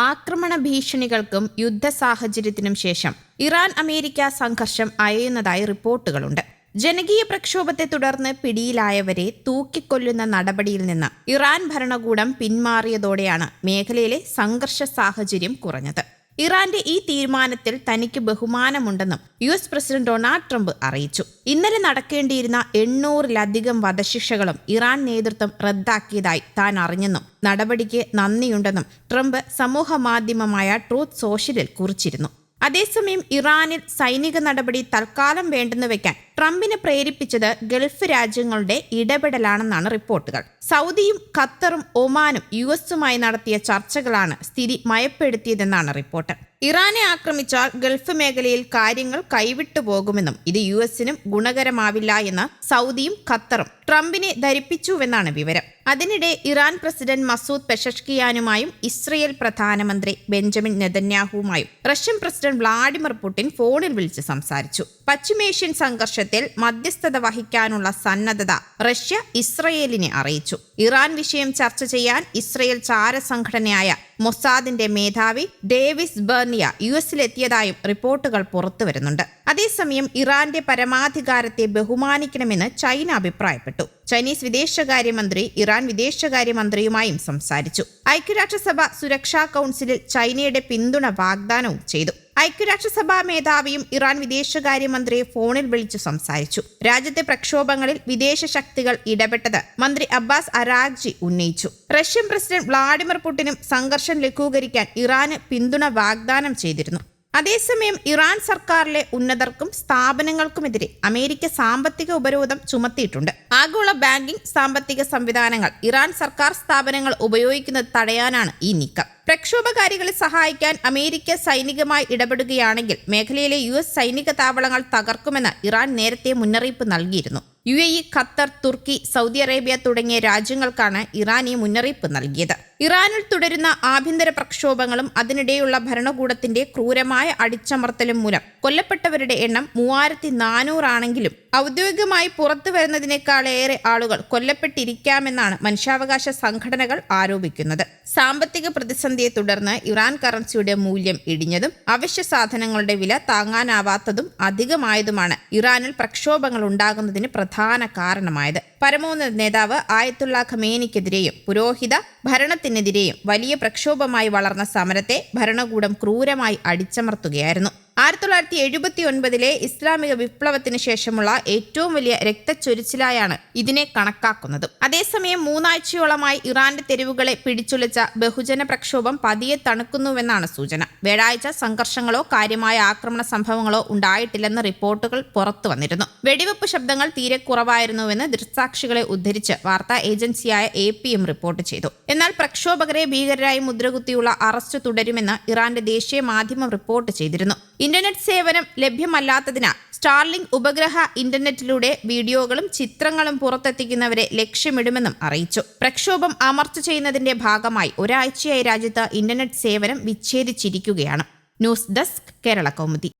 ആക്രമണ ഭീഷണികൾക്കും യുദ്ധ സാഹചര്യത്തിനും ശേഷം ഇറാൻ അമേരിക്ക സംഘർഷം അയയുന്നതായി റിപ്പോർട്ടുകളുണ്ട്. ജനകീയ പ്രക്ഷോഭത്തെ തുടർന്ന് പിടിയിലായവരെ തൂക്കിക്കൊല്ലുന്ന നടപടിയിൽ നിന്ന് ഇറാൻ ഭരണകൂടം പിന്മാറിയതോടെയാണ് മേഖലയിലെ സംഘർഷ സാഹചര്യം കുറഞ്ഞത്. ഇറാന്റെ ഈ തീരുമാനത്തിൽ തനിക്ക് ബഹുമാനമുണ്ടെന്നും US പ്രസിഡന്റ് ഡൊണാൾഡ് ട്രംപ് അറിയിച്ചു. ഇന്നലെ നടക്കേണ്ടിയിരുന്ന 800-ലധികം വധശിക്ഷകളും ഇറാൻ നേതൃത്വം റദ്ദാക്കിയതായി താൻ അറിഞ്ഞെന്നും നടപടിക്ക് നന്ദിയുണ്ടെന്നും ട്രംപ് സമൂഹ മാധ്യമമായ ട്രൂത്ത് സോഷ്യലിൽ കുറിച്ചിരുന്നു. അതേസമയം ഇറാനിൽ സൈനിക നടപടി തൽക്കാലം വേണ്ടെന്ന് വെക്കാൻ ട്രംപിനെ പ്രേരിപ്പിച്ചത് ഗൾഫ് രാജ്യങ്ങളുടെ ഇടപെടലാണെന്നാണ് റിപ്പോർട്ടുകൾ. സൗദിയും ഖത്തറും ഒമാനും US-ഉമായി നടത്തിയ ചർച്ചകളാണ് സ്ഥിതി മയപ്പെടുത്തിയതെന്നാണ് റിപ്പോർട്ട്. ഇറാനെ ആക്രമിച്ചാൽ ഗൾഫ് മേഖലയിൽ കാര്യങ്ങൾ കൈവിട്ടു പോകുമെന്നും ഇത് US-നും ഗുണകരമാവില്ല എന്ന് സൗദിയും ഖത്തറും ട്രംപിനെ ധരിപ്പിച്ചുവെന്നാണ് വിവരം. അതിനിടെ ഇറാൻ പ്രസിഡന്റ് മസൂദ് പെഷഷ്കിയാനുമായും ഇസ്രയേൽ പ്രധാനമന്ത്രി ബെഞ്ചമിൻ നെതന്യാഹുവുമായും റഷ്യൻ പ്രസിഡന്റ് വ്ളാഡിമിർ പുടിൻ ഫോണിൽ വിളിച്ച് സംസാരിച്ചു. പശ്ചിമേഷ്യൻ സംഘർഷത്തിൽ മധ്യസ്ഥത വഹിക്കാനുള്ള സന്നദ്ധത റഷ്യ ഇസ്രയേലിനെ അറിയിച്ചു. ഇറാൻ വിഷയം ചർച്ച ചെയ്യാൻ ഇസ്രയേൽ ചാരസംഘടനയായ മൊസാദിന്റെ മേധാവി ഡേവിസ് ബെർണിയ US-ലെത്തിയതായും റിപ്പോർട്ടുകൾ പുറത്തുവരുന്നുണ്ട്. അതേസമയം ഇറാന്റെ പരമാധികാരത്തെ ബഹുമാനിക്കണമെന്ന് ചൈന അഭിപ്രായപ്പെട്ടു. ചൈനീസ് വിദേശകാര്യമന്ത്രി ഇറാൻ വിദേശകാര്യമന്ത്രിയുമായും സംസാരിച്ചു. ഐക്യരാഷ്ട്രസഭ സുരക്ഷാ കൗൺസിലിൽ ചൈനയുടെ പിന്തുണ വാഗ്ദാനവും ചെയ്തു. ഐക്യരാഷ്ട്രസഭാ മേധാവിയും ഇറാൻ വിദേശകാര്യമന്ത്രിയെ ഫോണിൽ വിളിച്ചു സംസാരിച്ചു. രാജ്യത്തെ പ്രക്ഷോഭങ്ങളിൽ വിദേശ ശക്തികൾ ഇടപെട്ടത് മന്ത്രി അബ്ബാസ് അരാഗ്ചി ഉന്നയിച്ചു. റഷ്യൻ പ്രസിഡന്റ് വ്ളാഡിമിർ പുടിനും സംഘർഷം ലഘൂകരിക്കാൻ ഇറാന് പിന്തുണ വാഗ്ദാനം ചെയ്തിരുന്നു. അതേസമയം ഇറാൻ സർക്കാരിലെ ഉന്നതർക്കും സ്ഥാപനങ്ങൾക്കുമെതിരെ അമേരിക്ക സാമ്പത്തിക ഉപരോധം ചുമത്തിയിട്ടുണ്ട്. ആഗോള ബാങ്കിംഗ് സാമ്പത്തിക സംവിധാനങ്ങൾ ഇറാൻ സർക്കാർ സ്ഥാപനങ്ങൾ ഉപയോഗിക്കുന്നത് തടയാനാണ് ഈ നീക്കം. പ്രക്ഷോഭകാരികളെ സഹായിക്കാൻ അമേരിക്ക സൈനികമായി ഇടപെടുകയാണെങ്കിൽ മേഖലയിലെ US സൈനിക താവളങ്ങൾ തകർക്കുമെന്ന് ഇറാൻ നേരത്തെ മുന്നറിയിപ്പ് നൽകിയിരുന്നു. UAE, ഖത്തർ, തുർക്കി, സൗദി അറേബ്യ തുടങ്ങിയ രാജ്യങ്ങൾക്കാണ് ഇറാൻ ഈ മുന്നറിയിപ്പ് നൽകിയത്. ഇറാനിൽ തുടരുന്ന ആഭ്യന്തര പ്രക്ഷോഭങ്ങളും അതിനിടെയുള്ള ഭരണകൂടത്തിന്റെ ക്രൂരമായ അടിച്ചമർത്തലും മൂലം കൊല്ലപ്പെട്ടവരുടെ എണ്ണം 3400 ആണെങ്കിലും ഔദ്യോഗികമായി പുറത്തു വരുന്നതിനേക്കാളേറെ ആളുകൾ കൊല്ലപ്പെട്ടിരിക്കാമെന്നാണ് മനുഷ്യാവകാശ സംഘടനകൾ ആരോപിക്കുന്നത്. സാമ്പത്തിക പ്രതിസന്ധിയെ തുടർന്ന് ഇറാൻ കറൻസിയുടെ മൂല്യം ഇടിഞ്ഞതും അവശ്യ സാധനങ്ങളുടെ വില താങ്ങാനാവാത്തതും അധികമായതുമാണ് ഇറാനിൽ പ്രക്ഷോഭങ്ങൾ ഉണ്ടാകുന്നതിന് പ്രധാന കാരണമായത്. പരമോന്നത നേതാവ് ആയത്തുള്ള ഖമേനിക്കെതിരെയും പുരോഹിത ഭരണത്തിനെതിരെയും വലിയ പ്രക്ഷോഭമായി വളർന്ന സമരത്തെ ഭരണകൂടം ക്രൂരമായി അടിച്ചമർത്തുകയായിരുന്നു. 1979 ഇസ്ലാമിക വിപ്ലവത്തിന് ശേഷമുള്ള ഏറ്റവും വലിയ രക്തച്ചൊരിച്ചിലായാണ് ഇതിനെ കണക്കാക്കുന്നത്. അതേസമയം 3 ആഴ്ചയോളമായി ഇറാന്റെ തെരുവുകളെ പിടിച്ചുലച്ച ബഹുജന പ്രക്ഷോഭം പതിയെ തണുക്കുന്നുവെന്നാണ് സൂചന. വ്യാഴാഴ്ച സംഘർഷങ്ങളോ കാര്യമായ ആക്രമണ സംഭവങ്ങളോ ഉണ്ടായിട്ടില്ലെന്ന് റിപ്പോർട്ടുകൾ പുറത്തു വന്നിരുന്നു. വെടിവെപ്പ് ശബ്ദങ്ങൾ തീരെ കുറവായിരുന്നുവെന്ന് ദൃക്സാക്ഷികളെ ഉദ്ധരിച്ച് വാർത്താ ഏജൻസിയായ APM റിപ്പോർട്ട് ചെയ്തു. എന്നാൽ പ്രക്ഷോഭകരെ ഭീകരരായി മുദ്രകുത്തിയുള്ള അറസ്റ്റ് തുടരുമെന്ന് ഇറാന്റെ ദേശീയ മാധ്യമം റിപ്പോർട്ട് ചെയ്തിരുന്നു. ഇന്റർനെറ്റ് സേവനം ലഭ്യമല്ലാത്തതിനാൽ സ്റ്റാർലിങ്ക് ഉപഗ്രഹ ഇന്റർനെറ്റിലൂടെ വീഡിയോകളും ചിത്രങ്ങളും പുറത്തെത്തിക്കുന്നവരെ ലക്ഷ്യമിടുമെന്നും അറിയിച്ചു. പ്രക്ഷോഭം അമർച്ച ചെയ്യുന്നതിന്റെ ഭാഗമായി ഒരാഴ്ചയായി രാജ്യത്ത് ഇന്റർനെറ്റ് സേവനം വിച്ഛേദിച്ചിരിക്കുകയാണ്. News desk, Kerala Kaumudi.